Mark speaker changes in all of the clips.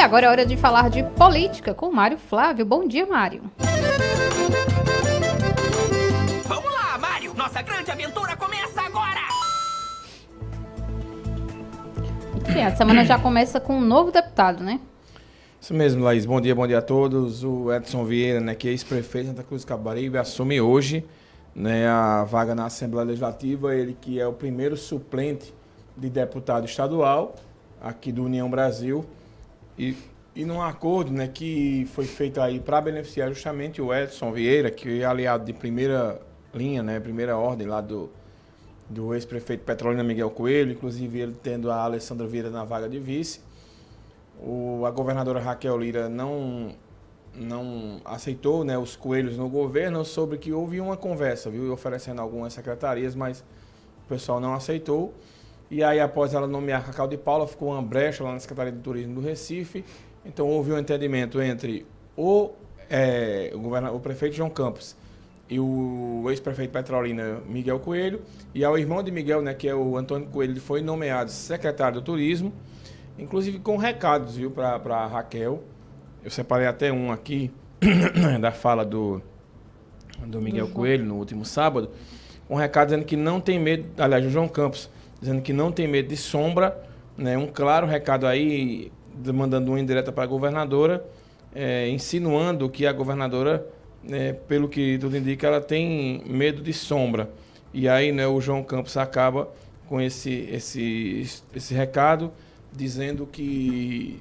Speaker 1: agora é hora de falar de política com Mário Flávio. Bom dia, Mário.
Speaker 2: Vamos lá, Mário! Nossa grande aventura começa agora!
Speaker 1: A semana já começa com um novo deputado, né?
Speaker 3: Isso mesmo, Laís. Bom dia a todos. O Edson Vieira, né, que é ex-prefeito de Santa Cruz do Capibaribe, assume hoje, né, a vaga na Assembleia Legislativa. Ele que é o primeiro suplente de deputado estadual aqui do União Brasil. E num acordo, né, que foi feito aí para beneficiar justamente o Edson Vieira, que é aliado de primeira linha, né, primeira ordem lá do ex-prefeito Petrolina Miguel Coelho, inclusive ele tendo a Alessandra Vieira na vaga de vice. A governadora Raquel Lira não aceitou, né, os coelhos no governo, sobre que houve uma conversa, viu, oferecendo algumas secretarias, mas o pessoal não aceitou. E aí, após ela nomear Cacau de Paula, ficou uma brecha lá na Secretaria de Turismo do Recife. Então, houve um entendimento entre o prefeito João Campos e o ex-prefeito Petrolina Miguel Coelho. E ao irmão de Miguel, né, que é o Antônio Coelho, ele foi nomeado secretário do Turismo, inclusive com recados, viu, para a Raquel. Eu separei até um aqui da fala do Miguel Coelho no último sábado, um recado dizendo que não tem medo, aliás, o João Campos, dizendo que não tem medo de sombra, né, um claro recado aí, mandando uma indireta para a governadora, insinuando que a governadora, pelo que tudo indica, ela tem medo de sombra. E aí, né, o João Campos acaba com esse recado, dizendo que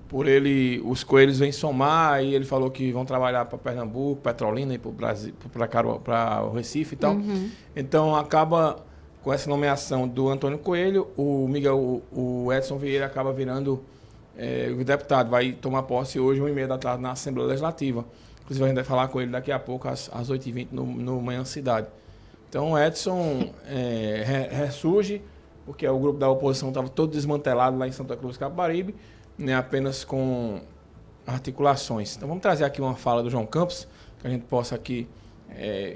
Speaker 3: por ele os coelhos vêm somar, e ele falou que vão trabalhar para Pernambuco, Petrolina e para o Brasil, para o Recife e tal. Uhum. Então acaba com essa nomeação do Antônio Coelho, o Edson Vieira acaba virando o deputado, vai tomar posse hoje, 1h30 da tarde, na Assembleia Legislativa. Inclusive a gente vai falar com ele daqui a pouco, às 8h20, no Manhã Cidade. Então o Edson ressurge, porque o grupo da oposição estava todo desmantelado lá em Santa Cruz do Capibaribe, né, apenas com articulações. Então vamos trazer aqui uma fala do João Campos, que a gente possa aqui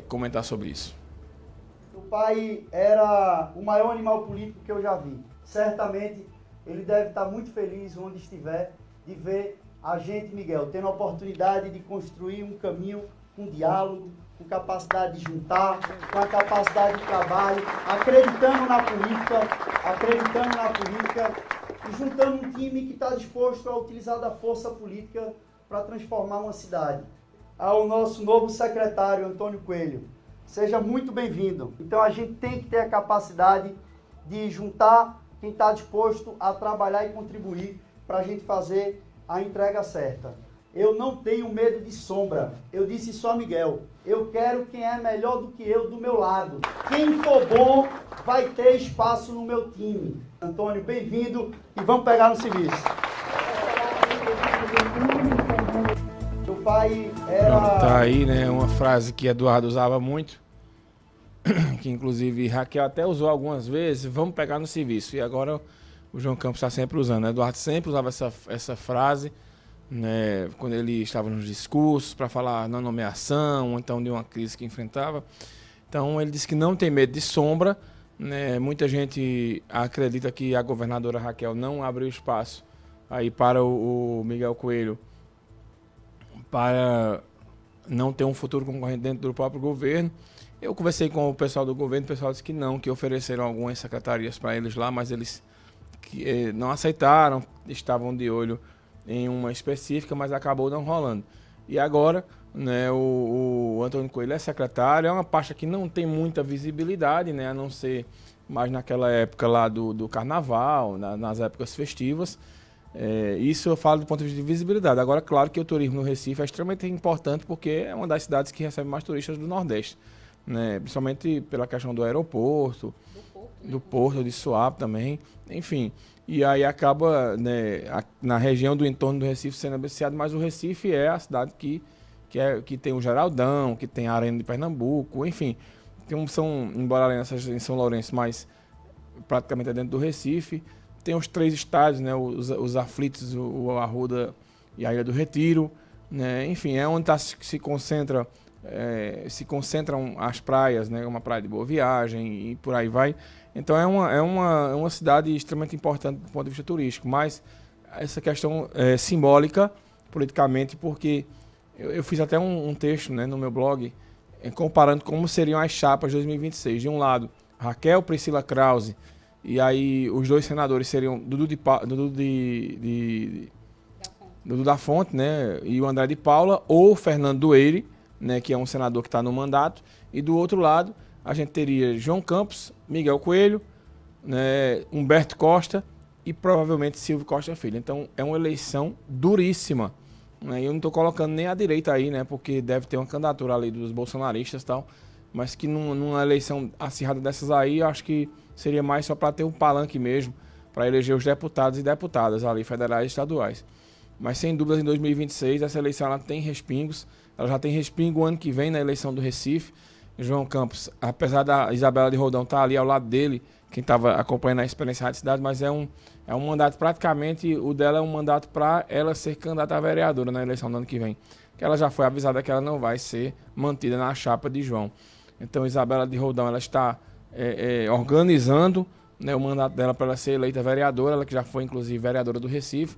Speaker 3: comentar sobre isso.
Speaker 4: O pai era o maior animal político que eu já vi. Certamente ele deve estar muito feliz onde estiver de ver a gente, Miguel, tendo a oportunidade de construir um caminho com diálogo, com capacidade de juntar, com a capacidade de trabalho, acreditando na política e juntando um time que está disposto a utilizar da força política para transformar uma cidade. Ao nosso novo secretário, Antônio Coelho, seja muito bem-vindo. Então a gente tem que ter a capacidade de juntar quem está disposto a trabalhar e contribuir para a gente fazer a entrega certa. Eu não tenho medo de sombra. Eu disse só a Miguel. Eu quero quem é melhor do que eu do meu lado. Quem for bom vai ter espaço no meu time. Antônio, bem-vindo e vamos pegar no serviço. Meu pai era...
Speaker 3: Tá aí, né, uma frase que Eduardo usava muito, que inclusive Raquel até usou algumas vezes, vamos pegar no serviço. E agora o João Campos está sempre usando, né? Eduardo sempre usava essa frase, né, quando ele estava nos discursos para falar na nomeação, ou então de uma crise que enfrentava. Então ele disse que não tem medo de sombra, né? Muita gente acredita que a governadora Raquel não abriu espaço aí para o Miguel Coelho para não ter um futuro concorrente dentro do próprio governo. Eu conversei com o pessoal do governo, o pessoal disse que não, que ofereceram algumas secretarias para eles lá, mas eles não aceitaram, estavam de olho em uma específica, mas acabou não rolando. E agora, né, o Antônio Coelho é secretário, é uma pasta que não tem muita visibilidade, né, a não ser mais naquela época lá do carnaval, nas épocas festivas. Isso eu falo do ponto de vista de visibilidade. Agora, claro que o turismo no Recife é extremamente importante, porque é uma das cidades que recebe mais turistas do Nordeste, né, principalmente pela questão do aeroporto, do porto de Suape também, enfim. E aí acaba, né, na região do entorno do Recife sendo beneficiado, mas o Recife é a cidade que tem o Geraldão, que tem a Arena de Pernambuco, enfim. Embora ali em São Lourenço, mas praticamente é dentro do Recife. Tem os 3 estádios, né, os Aflitos, o Arruda e a Ilha do Retiro, né, enfim, é onde se concentram as praias, né, uma praia de Boa Viagem e por aí vai. Então é uma cidade extremamente importante do ponto de vista turístico, mas essa questão simbólica politicamente, porque eu fiz até um texto, né, no meu blog, comparando como seriam as chapas de 2026. De um lado, Raquel, Priscila Krause, e aí os dois senadores seriam Dudu da Fonte, né, e o André de Paula, ou Fernando Dueire, né, que é um senador que está no mandato, e do outro lado a gente teria João Campos, Miguel Coelho, né, Humberto Costa e provavelmente Silvio Costa Filho. Então é uma eleição duríssima, né? Eu não estou colocando nem a direita aí, né, porque deve ter uma candidatura ali dos bolsonaristas e tal, mas que numa eleição acirrada dessas aí, eu acho que seria mais só para ter um palanque mesmo, para eleger os deputados e deputadas ali, federais e estaduais. Mas sem dúvidas em 2026 essa eleição ela tem respingos, ela já tem respingo o ano que vem na eleição do Recife. João Campos, apesar da Isabela de Roldão estar ali ao lado dele, quem estava acompanhando a experiência da cidade, mas é um mandato praticamente, o dela é um mandato para ela ser candidata a vereadora na eleição do ano que vem. Que ela já foi avisada que ela não vai ser mantida na chapa de João. Então Isabela de Roldão ela está organizando, né, o mandato dela para ela ser eleita vereadora, ela que já foi inclusive vereadora do Recife.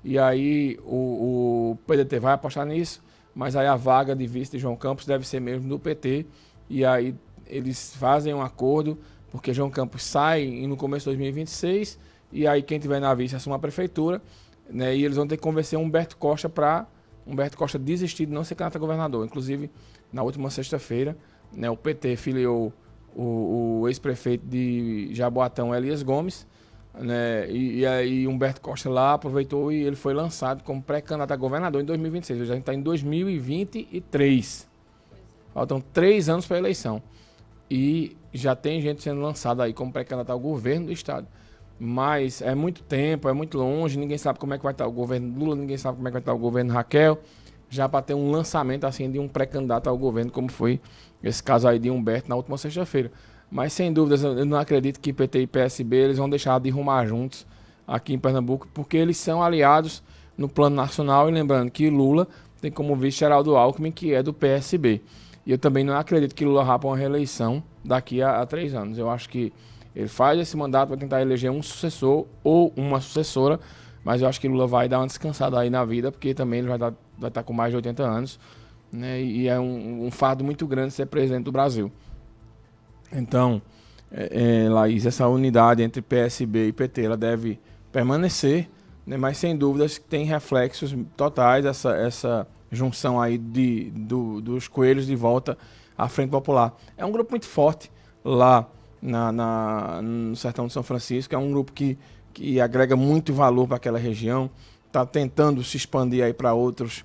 Speaker 3: E aí o PDT vai apostar nisso, mas aí a vaga de vice de João Campos deve ser mesmo do PT. E aí eles fazem um acordo, porque João Campos sai no começo de 2026, e aí quem tiver na vice assume a prefeitura, né, e eles vão ter que convencer Humberto Costa para Humberto Costa desistir de não ser candidato a governador. Inclusive, na última sexta-feira, né, o PT filiou o ex-prefeito de Jaboatão, Elias Gomes, né, e aí Humberto Costa lá aproveitou e ele foi lançado como pré-candidato a governador em 2026. Hoje a gente está em 2023. Faltam 3 anos para a eleição. E já tem gente sendo lançada aí como pré-candidato ao governo do estado. Mas é muito tempo, é muito longe, ninguém sabe como é que vai estar o governo Lula, ninguém sabe como é que vai estar o governo Raquel. Já para ter um lançamento assim de um pré-candidato ao governo, como foi esse caso aí de Humberto na última sexta-feira. Mas sem dúvidas, eu não acredito que PT e PSB eles vão deixar de rumar juntos aqui em Pernambuco, porque eles são aliados no plano nacional. E lembrando que Lula tem como vice Geraldo Alckmin, que é do PSB. E eu também não acredito que Lula vá para uma reeleição daqui a 3 anos. Eu acho que ele faz esse mandato para tentar eleger um sucessor ou uma sucessora, mas eu acho que Lula vai dar uma descansada aí na vida, porque também ele vai estar com mais de 80 anos, né? E é um fardo muito grande ser presidente do Brasil. Então, Laís, essa unidade entre PSB e PT, ela deve permanecer, né? Mas sem dúvidas tem reflexos totais essa junção aí dos coelhos de volta à Frente Popular. É um grupo muito forte lá no sertão de São Francisco, é um grupo que agrega muito valor para aquela região, está tentando se expandir aí para outros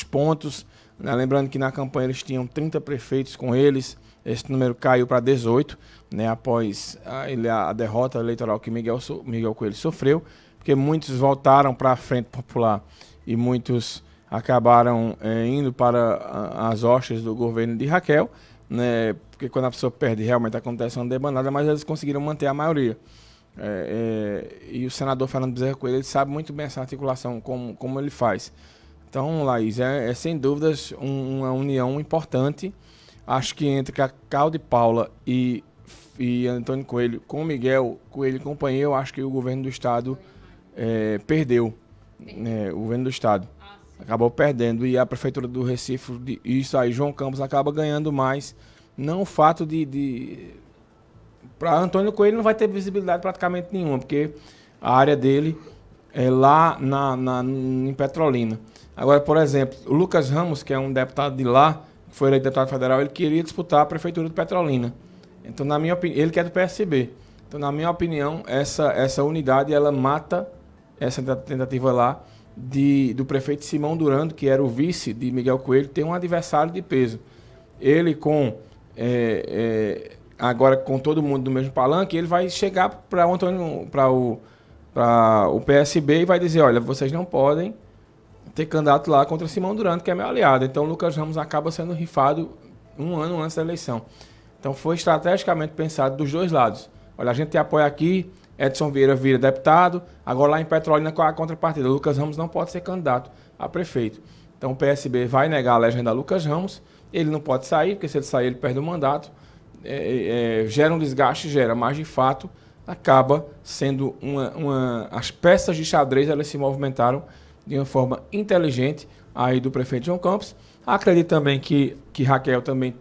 Speaker 3: pontos, né? Lembrando que na campanha eles tinham 30 prefeitos com eles, esse número caiu para 18, né, após a derrota eleitoral que Miguel Coelho sofreu, porque muitos voltaram para a Frente Popular e muitos acabaram indo para as hostes do governo de Raquel, né, porque quando a pessoa perde realmente acontece uma debandada, mas eles conseguiram manter a maioria. E o senador Fernando Bezerra Coelho ele sabe muito bem essa articulação, como ele faz. Então, Laís, sem dúvidas uma união importante. Acho que entre Cacau de Paula e Antônio Coelho, com Miguel Coelho e companhia, eu acho que o governo do estado perdeu. O governo do estado acabou perdendo, e a prefeitura do Recife, isso aí, João Campos acaba ganhando mais. Não o fato para Antônio Coelho não vai ter visibilidade praticamente nenhuma, porque a área dele é lá em Petrolina. Agora, por exemplo, o Lucas Ramos, que é um deputado de lá, que foi eleito deputado federal, ele queria disputar a prefeitura de Petrolina. Então, na minha opinião, ele que é do PSB. Então, na minha opinião, essa unidade, ela mata essa tentativa lá do prefeito Simão Durando, que era o vice de Miguel Coelho, ter um adversário de peso. Ele agora com todo mundo do mesmo palanque, ele vai chegar para o PSB e vai dizer, olha, vocês não podem ter candidato lá contra Simão Durando, que é meu aliado. Então o Lucas Ramos acaba sendo rifado um ano antes da eleição. Então foi estrategicamente pensado dos dois lados. Olha, a gente te apoia aqui, Edson Vieira vira deputado, agora lá em Petrolina com a contrapartida. Lucas Ramos não pode ser candidato a prefeito. Então o PSB vai negar a legenda a Lucas Ramos, ele não pode sair, porque se ele sair ele perde o mandato. Gera um desgaste, mas de fato acaba sendo as peças de xadrez, elas se movimentaram de uma forma inteligente aí do prefeito João Campos. Acredito também que Raquel também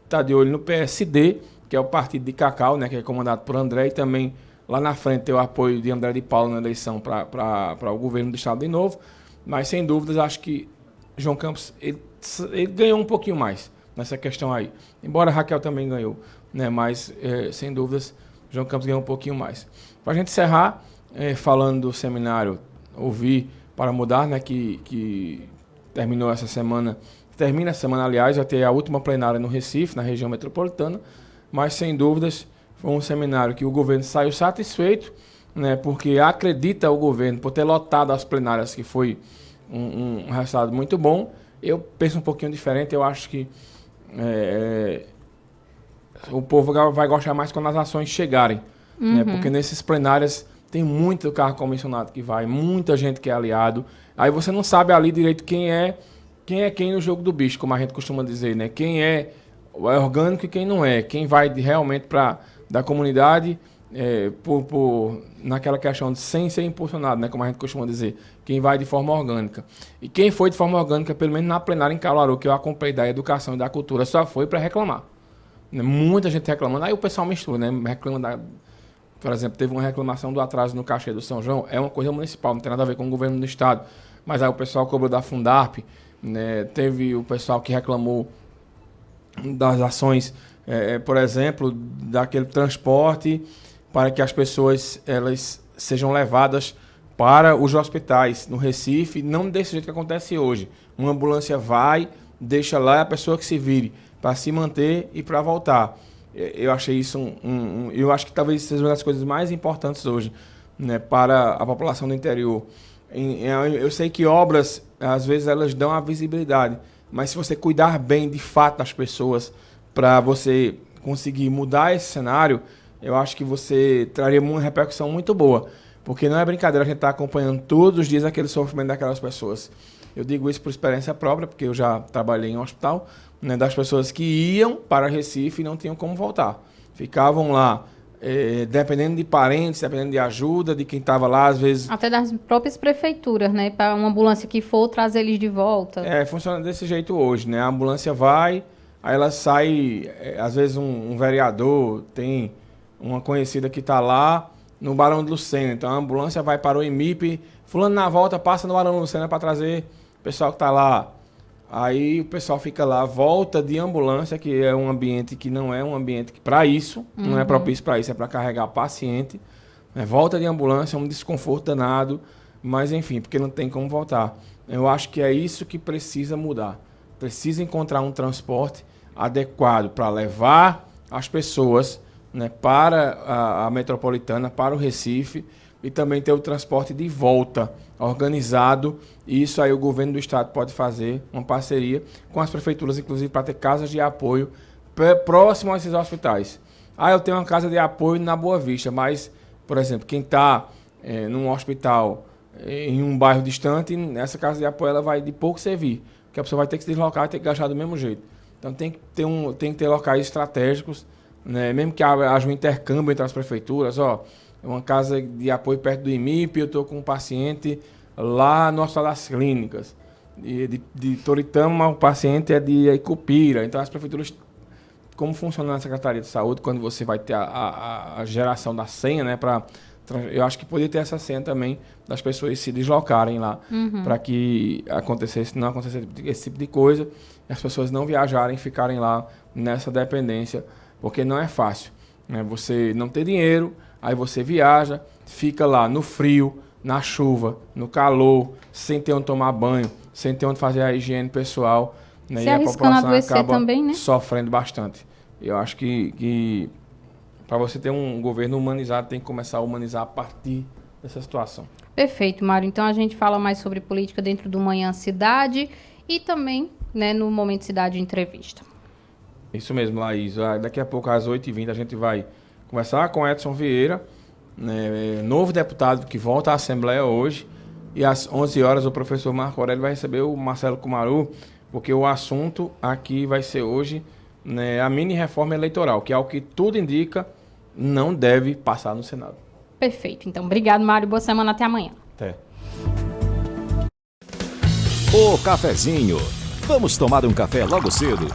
Speaker 3: está de olho no PSD, que é o partido de Cacau, né, que é comandado por André, e também lá na frente tem o apoio de André de Paula na eleição para o governo do estado de novo. Mas, sem dúvidas, acho que João Campos ele ganhou um pouquinho mais nessa questão aí. Embora Raquel também ganhou, né, mas, sem dúvidas, João Campos ganhou um pouquinho mais. Para a gente encerrar, falando do seminário Ouvir para Mudar, né, que terminou essa semana, termina essa semana, aliás, vai ter a última plenária no Recife, na região metropolitana, mas, sem dúvidas, foi um seminário que o governo saiu satisfeito, né, porque acredita o governo por ter lotado as plenárias, que foi um resultado muito bom. Eu penso um pouquinho diferente, eu acho que o povo vai gostar mais quando as ações chegarem, né, porque nesses plenárias tem muito carro comissionado que vai, muita gente que é aliado, aí você não sabe ali direito quem é quem no jogo do bicho, como a gente costuma dizer, né? Quem é orgânico e quem não é, quem vai realmente da comunidade naquela questão de sem ser impulsionado, né? Como a gente costuma dizer, quem vai de forma orgânica. E quem foi de forma orgânica, pelo menos na plenária em Caruaru, que eu acompanhei da educação e da cultura, só foi para reclamar. Né? Muita gente reclamando, aí o pessoal mistura, né? Reclama por exemplo, teve uma reclamação do atraso no cachê do São João, é uma coisa municipal, não tem nada a ver com o governo do estado, mas aí o pessoal cobrou da Fundarp, né? Teve o pessoal que reclamou das ações, por exemplo, daquele transporte para que as pessoas elas sejam levadas para os hospitais no Recife, não desse jeito que acontece hoje. Uma ambulância vai, deixa lá a pessoa que se vire para se manter e para voltar. Eu achei isso eu acho que talvez seja uma das coisas mais importantes hoje, né, para a população do interior. Eu sei que obras, às vezes, elas dão a visibilidade, mas se você cuidar bem, de fato, das pessoas, para você conseguir mudar esse cenário, eu acho que você traria uma repercussão muito boa. Porque não é brincadeira a gente estar acompanhando todos os dias aquele sofrimento daquelas pessoas. Eu digo isso por experiência própria, porque eu já trabalhei em um hospital, né, das pessoas que iam para Recife e não tinham como voltar. Ficavam lá, dependendo de parentes, dependendo de ajuda, de quem estava lá, às vezes...
Speaker 1: Até das próprias prefeituras, né? Para uma ambulância que for, trazer eles de volta.
Speaker 3: Funciona desse jeito hoje, né? A ambulância vai, aí ela sai, às vezes um vereador, tem uma conhecida que está lá no Barão de Lucena, então a ambulância vai para o IMIP, fulano na volta, passa no Barão de Lucena para trazer o pessoal que está lá. Aí o pessoal fica lá, volta de ambulância, que é um ambiente que não é um ambiente para isso, não é propício para isso, é para carregar paciente. Né? Volta de ambulância, é um desconforto danado, mas enfim, porque não tem como voltar. Eu acho que é isso que precisa mudar. Precisa encontrar um transporte adequado para levar as pessoas, né, para a metropolitana, para o Recife, e também ter o transporte de volta organizado. E isso aí o governo do estado pode fazer uma parceria com as prefeituras, inclusive para ter casas de apoio próximo a esses hospitais. Eu tenho uma casa de apoio na Boa Vista, mas, por exemplo, quem está num hospital em um bairro distante, essa casa de apoio ela vai de pouco servir, porque a pessoa vai ter que se deslocar e ter que gastar do mesmo jeito. Então tem que ter locais estratégicos, né? Mesmo que haja um intercâmbio entre as prefeituras, uma casa de apoio perto do IMIP, eu estou com um paciente lá no Hospital das Clínicas. De Toritama, o paciente é de Icupira. Então, as prefeituras, como funciona na Secretaria de Saúde, quando você vai ter a geração da senha, né? Eu acho que poderia ter essa senha também das pessoas se deslocarem lá, para que não acontecesse esse tipo de coisa, e as pessoas não viajarem, ficarem lá nessa dependência, porque não é fácil, né? Você não ter dinheiro, aí você viaja, fica lá no frio, na chuva, no calor, sem ter onde tomar banho, sem ter onde fazer a higiene pessoal, né?
Speaker 1: Se
Speaker 3: e a população acaba
Speaker 1: também, né?
Speaker 3: sofrendo bastante. Eu acho que para você ter um governo humanizado, tem que começar a humanizar a partir dessa situação.
Speaker 1: Perfeito, Mário. Então a gente fala mais sobre política dentro do Manhã Cidade e também, né, no Momento Cidade Entrevista.
Speaker 3: Isso mesmo, Laís. Daqui a pouco, às 8h20, a gente vai conversar com Edson Vieira, né, novo deputado que volta à Assembleia hoje. E às 11 horas o professor Marco Aurélio vai receber o Marcelo Kumaru, porque o assunto aqui vai ser hoje, né, a mini reforma eleitoral, que é o que tudo indica, não deve passar no Senado.
Speaker 1: Perfeito. Então, obrigado, Mário. Boa semana. Até amanhã.
Speaker 3: Até.
Speaker 5: O cafezinho. Vamos tomar um café logo cedo?